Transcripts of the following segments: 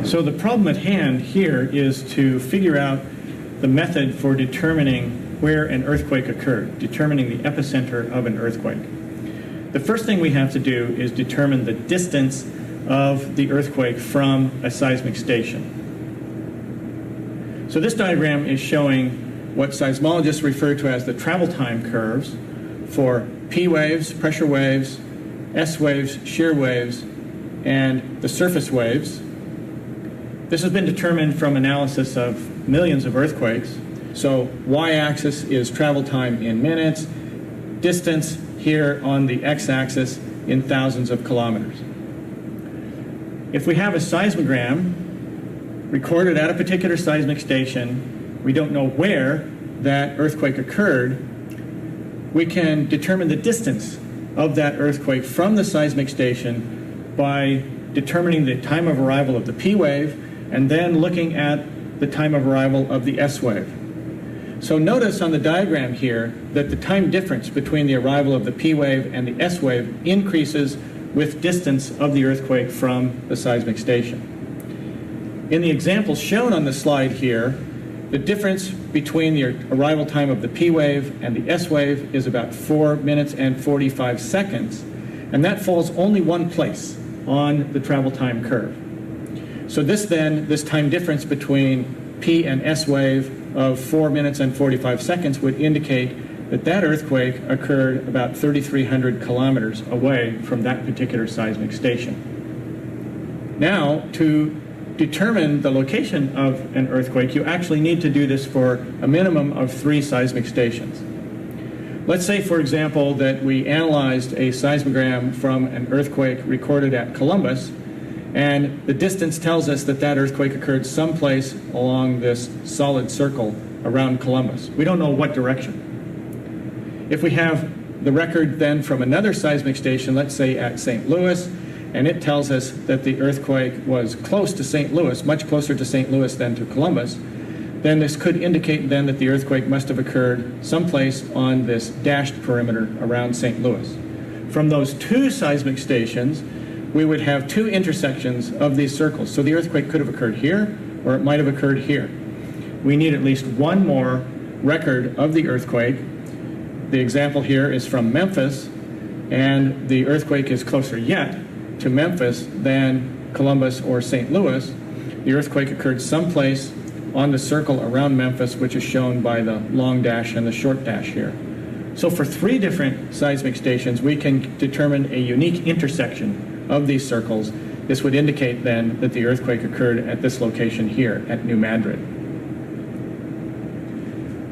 So the problem at hand here is to figure out the method for determining where an earthquake occurred, determining the epicenter of an earthquake. The first thing we have to do is determine the distance of the earthquake from a seismic station. So this diagram is showing what seismologists refer to as the travel time curves for P waves, pressure waves, S waves, shear waves, and the surface waves. This has been determined from analysis of millions of earthquakes. So y-axis is travel time in minutes, distance here on the x-axis in thousands of kilometers. If we have a seismogram recorded at a particular seismic station, we don't know where that earthquake occurred, we can determine the distance of that earthquake from the seismic station by determining the time of arrival of the P wave and then looking at the time of arrival of the S wave. So notice on the diagram here that the time difference between the arrival of the P wave and the S wave increases with distance of the earthquake from the seismic station. In the examples shown on the slide here, the difference between the arrival time of the P wave and the S wave is about 4 minutes and 45 seconds, and that falls only one place on the travel time curve. So this time difference between P and S wave of 4 minutes and 45 seconds would indicate that earthquake occurred about 3,300 kilometers away from that particular seismic station. Now, to determine the location of an earthquake, you actually need to do this for a minimum of 3 seismic stations. Let's say, for example, that we analyzed a seismogram from an earthquake recorded at Columbus, and the distance tells us that earthquake occurred someplace along this solid circle around Columbus. We don't know what direction. If we have the record then from another seismic station, let's say at St. Louis, and it tells us that the earthquake was close to St. Louis, much closer to St. Louis than to Columbus, then this could indicate then that the earthquake must have occurred someplace on this dashed perimeter around St. Louis. From those 2 seismic stations, we would have 2 intersections of these circles. So the earthquake could have occurred here, or it might have occurred here. We need at least one more record of the earthquake. The example here is from Memphis, and the earthquake is closer yet to Memphis than Columbus or St. Louis. The earthquake occurred someplace on the circle around Memphis, which is shown by the long dash and the short dash here. So for 3 different seismic stations, we can determine a unique intersection of these circles. This would indicate then that the earthquake occurred at this location here at New Madrid.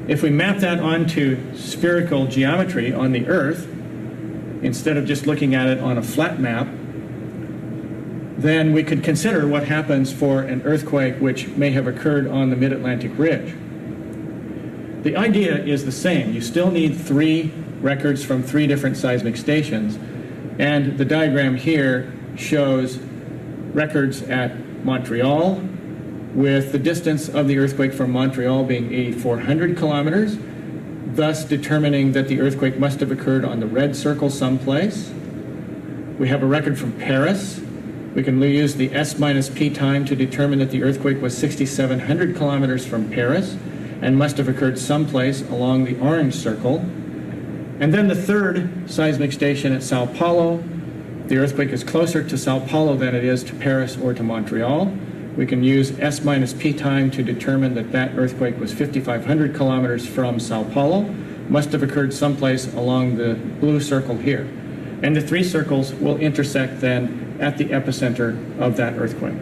If we map that onto spherical geometry on the Earth, instead of just looking at it on a flat map, then we could consider what happens for an earthquake which may have occurred on the Mid-Atlantic Ridge. The idea is the same. You still need 3 records from 3 different seismic stations, and the diagram here shows records at Montreal, with the distance of the earthquake from Montreal being 8,400 kilometers, thus determining that the earthquake must have occurred on the red circle someplace. We have a record from Paris. We can use the S minus P time to determine that the earthquake was 6,700 kilometers from Paris and must have occurred someplace along the orange circle. And then the 3rd seismic station at Sao Paulo. The earthquake is closer to Sao Paulo than it is to Paris or to Montreal. We can use S minus P time to determine that earthquake was 5,500 kilometers from Sao Paulo, must have occurred someplace along the blue circle here. And the 3 circles will intersect then at the epicenter of that earthquake.